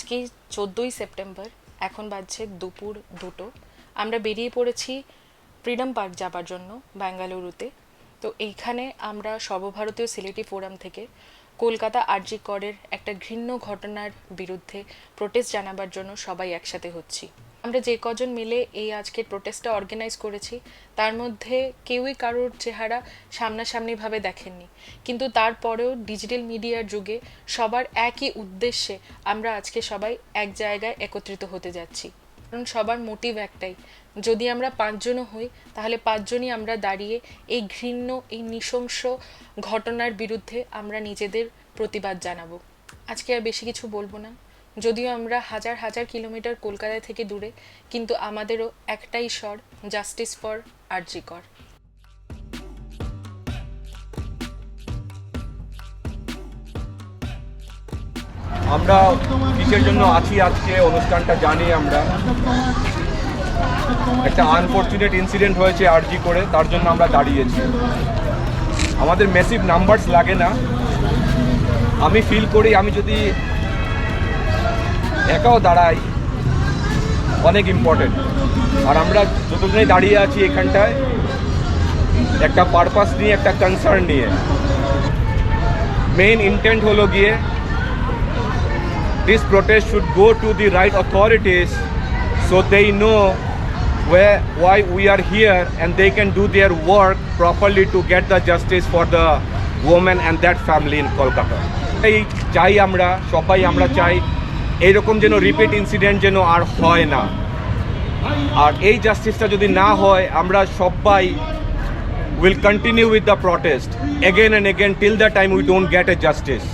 আজকে 14ই সেপ্টেম্বর, এখন বাজছে দুপুর 2টো। আমরা বেরিয়ে পড়েছি ফ্রিডম পার্ক যাবার জন্য বেঙ্গালুরুতে। তো এইখানে আমরা সর্বভারতীয় সিলেটি ফোরাম থেকে কলকাতা আরজি করের একটা ঘৃণ্য ঘটনার বিরুদ্ধে প্রোটেস্ট জানাবার জন্য সবাই একসাথে হচ্ছি। আমরা যে কজন মিলে এই আজকের প্রোটেস্টটা অর্গানাইজ করেছি তার মধ্যে কেউই কারোর চেহারা সামনাসামনিভাবে দেখেননি, কিন্তু তারপরেও ডিজিটাল মিডিয়ার যুগে সবার একই উদ্দেশ্যে আমরা আজকে সবাই এক জায়গায় একত্রিত হতে যাচ্ছি। কারণ সবার মোটিভ একটাই, যদি আমরা 5 জনও হই তাহলে 5 জনই আমরা দাঁড়িয়ে এই ঘৃণ্য, এই নৃশংস ঘটনার বিরুদ্ধে আমরা নিজেদের প্রতিবাদ জানাবো। আজকে আর বেশি কিছু বলবো না। যদিও আমরা হাজার হাজার কিলোমিটার কলকাতা থেকে দূরে, কিন্তু আমাদেরও একটাই স্বর, জাস্টিস ফর আরজি কর। আমরা কিসের জন্য আছি আজকে অনুষ্ঠানটা জানি। আমরা একটা আনফর্চুনেট ইনসিডেন্ট হয়েছে আরজি করে, তার জন্য আমরা দাঁড়িয়েছি। আমাদের ম্যাসিভ নাম্বারস লাগে না। আমি ফিল করি আমি যদি একাও দাঁড়াই অনেক ইম্পর্টেন্ট। আর আমরা যতজনেই দাঁড়িয়ে আছি এখানটায় একটা পারপাস নিয়ে, একটা কনসার্ন নিয়ে। মেইন ইন্টেন্ট হলো গিয়ে this protest should go to the right authorities so they know why we are here and they can do their work properly to get the justice for the woman and that family in Kolkata. এই চাই আমরা সবাই, আমরা চাই এইরকম যেন repeat incident যেন আর হয় না। আর এই জাস্টিসটা যদি না হয় আমরা সবাই will continue with the protest again and again till the time we don't get a justice.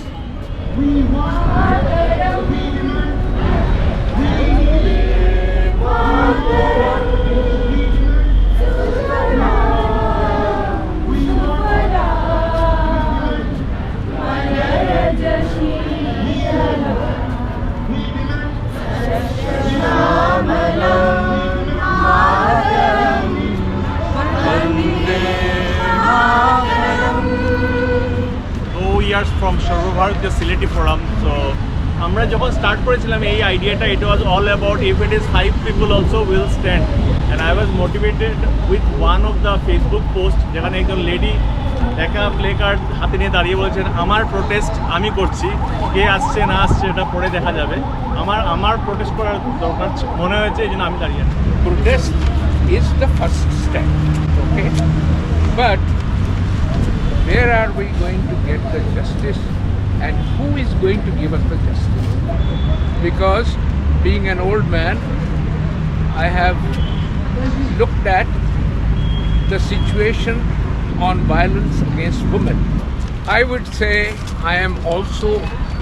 from সর্বভারতীয় সিলেটি ফোরাম। সো আমরা যখন স্টার্ট করেছিলাম এই আইডিয়াটা, it was all about if it is 5 people also will stand. And I was motivated with one of the Facebook post, যেখানে একজন lady একা play card হাতে নিয়ে দাঁড়িয়ে বলছেন আমার প্রোটেস্ট আমি করছি, কে আসছে না আসছে এটা পরে দেখা যাবে, আমার প্রোটেস্ট করার দরকার মনে হয়েছে, এই জন্য আমি দাঁড়িয়ে আছি। Protest is the first step, okay? But where are we going to get the justice and who is going to give us the justice? Because being an old man, I have looked at the situation on violence against women. I would say I am also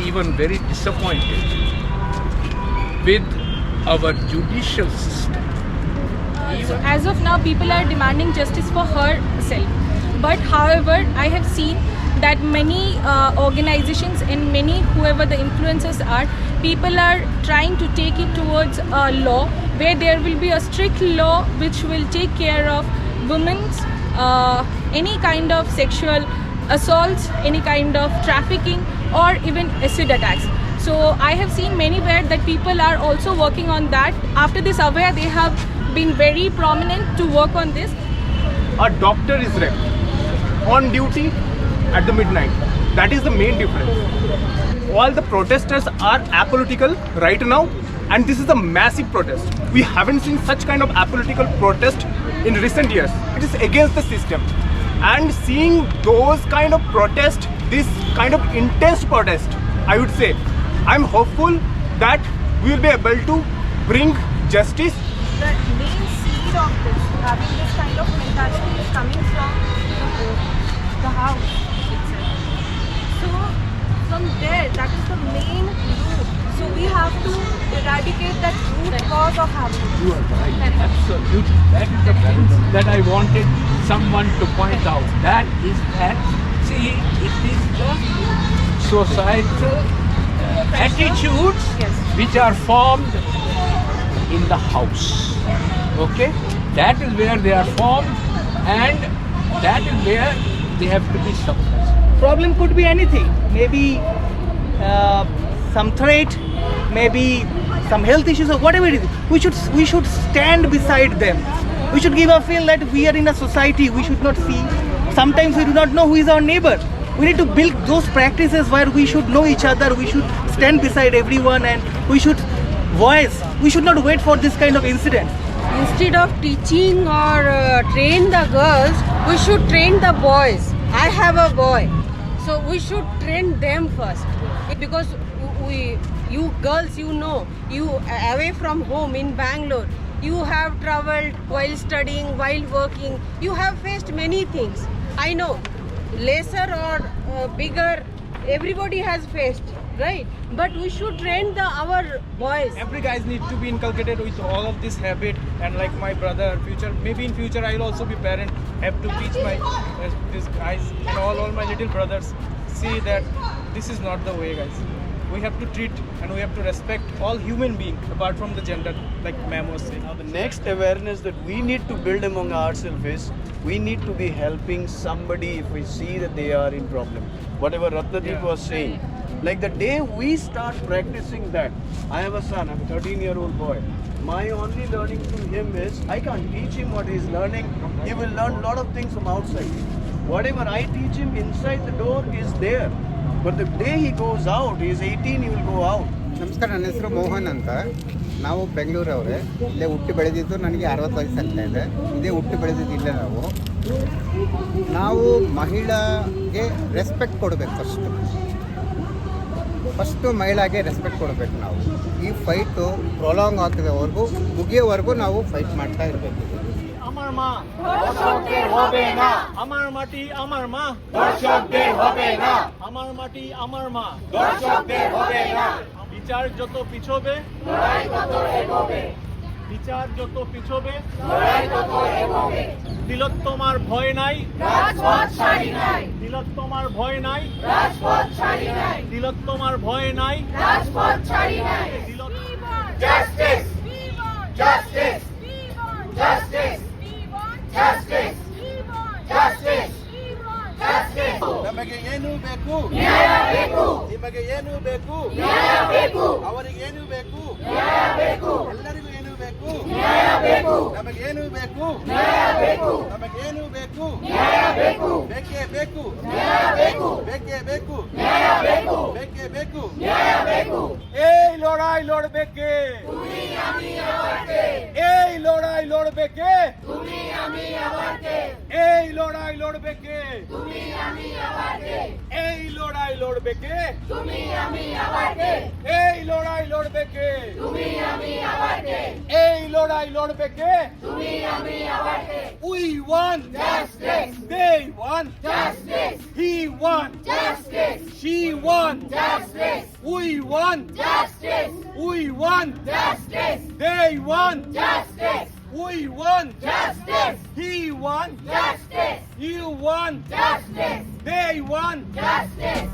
even very disappointed with our judicial system. So as of now, people are demanding justice for herself. But however, I have seen that many organizations and many whoever the influencers are, people are trying to take it towards a law where there will be a strict law which will take care of women's any kind of sexual assaults, any kind of trafficking or even acid attacks. So I have seen many where that people are also working on that. After this aware, they have been very prominent to work on this. A doctor is raped on duty at the midnight. That is the main difference. All the protesters are apolitical right now, and this is a massive protest. We haven't seen such kind of apolitical protest in recent years. It is against the system, and seeing those kind of protest, this kind of intense protest, I would say I'm hopeful that we will be able to bring justice. The main seed of this, having this kind of mentality, is coming from the house itself. So from there, that is the main root. So we have to eradicate that root cause of habit. You are right, absolutely. That is the point that I wanted someone to point out. That is that, see, it is just societal attitudes which are formed in the house, okay? That is where they are formed, and that is where they have to be suppressed. Problem could be anything, maybe some threat maybe some health issues or whatever it is, we should stand beside them. We should give a feel that we are in a society. We should not see. Sometimes we do not know who is our neighbor. We need to build those practices where we should know each other. We should stand beside everyone, and we should voice. We should not wait for this kind of incident. Instead of teaching or train the girls, we should train the boys. I have a boy, so we should train them first, because you girls, you know, you away from home in Bangalore, you have traveled while studying, while working, you have faced many things. I know, lesser or bigger, everybody has faced, right? But we should train our boys. Every guys need to be inculcated with all of this habit, and like my brother, maybe in future I'll also be parent, have to teach my these guys and all my little brothers, see that this is not the way, guys. We have to treat and we have to respect all human beings apart from the gender, like ma'am was saying. Now the next awareness that we need to build among ourselves is we need to be helping somebody if we see that they are in problem. Whatever Ratnadeep was saying. Like the day we start practicing that, I have a son, I'm a 13-year-old boy. My only learning to him is, I can't teach him what he's learning. He will learn a lot of things from outside. Whatever I teach him inside the door is there. But the day he goes out, he is 18, he will go out. ನಮಸ್ಕಾರ, ನನ್ನ ಹೆಸರು ಮೋಹನ್ ಅಂತ. ನಾವು ಬೆಂಗಳೂರವರೇ. ಇಲ್ಲೇ ಹುಟ್ಟಿ ಬೆಳೆದಿದ್ದು, ನನಗೆ 60 ವಯಸ್ಸಾಗ್ತಾ ಇದೆ. ಇದೇ ಹುಟ್ಟಿ ಬೆಳೆದಿದ್ದು ಇಲ್ಲೇ ನಾವು ಮಹಿಳೆಗೆ ರೆಸ್ಪೆಕ್ಟ್ ಕೊಡಬೇಕು. ಫಸ್ಟು ಮಹಿಳೆಗೆ ರೆಸ್ಪೆಕ್ಟ್ ಕೊಡಬೇಕು. ನಾವು ಈ ಫೈಟು ಪ್ರೊಲಾಂಗ್ ಆಗ್ತಿದೆವರೆಗೂ, ಮುಗಿಯೋವರೆಗೂ ನಾವು ಫೈಟ್ ಮಾಡ್ತಾ ಇರಬೇಕು. আমার মা দর্শকদের হবে না, আমার মাটি আমার মা দর্শকদের হবে না, আমার মাটি আমার মা দর্শকদের হবে না। বিচার যত পিছবে লড়াই তত এগোবে, বিচার যত পিছবে লড়াই তত এগোবে। তিলোত্তমার ভয় নাই, রাজপথ ছাড়ি নাই। তিলোত্তমার ভয় নাই, রাজপথ ছাড়ি নাই। তিলোত্তমার ভয় নাই, রাজপথ ছাড়ি নাই। Justice, justice, justice, justice, justice, justice. ನಮಗೆ ಏನು ಬೇಕು? ನ್ಯಾಯ ಬೇಕು. ನಿಮಗೆ ಏನು ಬೇಕು? ನ್ಯಾಯ ಬೇಕು. ಅವರಿಗೆ ಏನು ಬೇಕು? ನ್ಯಾಯ ಬೇಕು. ಎಲ್ಲರಿಗೂ ಏನು ಬೇಕು? ನ್ಯಾಯ ಬೇಕು. ನಮಗೆ ಏನು ಬೇಕು? ನ್ಯಾಯ ಬೇಕು. ನಮಗೆ ಏನು ಬೇಕು? ನ್ಯಾಯ ಬೇಕು. ಬೇಕೇ ಬೇಕು. ನ್ಯಾಯ ಬೇಕು. ಬೇಕೇ ಬೇಕು. ನ್ಯಾಯ ಬೇಕು. ಬೇಕೇ ಬೇಕು. ನ್ಯಾಯ ಬೇಕು। এই লড়াই লড়বেকে, তুমি আমি আবারকে, এই লড়াই লড়বেকে, তুমি আমি আবারকে, এই লড়াই লড়বেকে, তুমি আমি আবারকে, এই লড়াই লড়বেকে, তুমি আমি আবারকে, এই লড়াই লড়বেকে, তুমি আমি আবারকে, এই লড়াই লড়বেকে। তুমি আমি আবারকে। We won, Justice, they won, justice, he won, justice, she won, justice, we won, justice, we won, justice, they won, justice, we won, justice, he won, justice, you won, justice, they won. justice.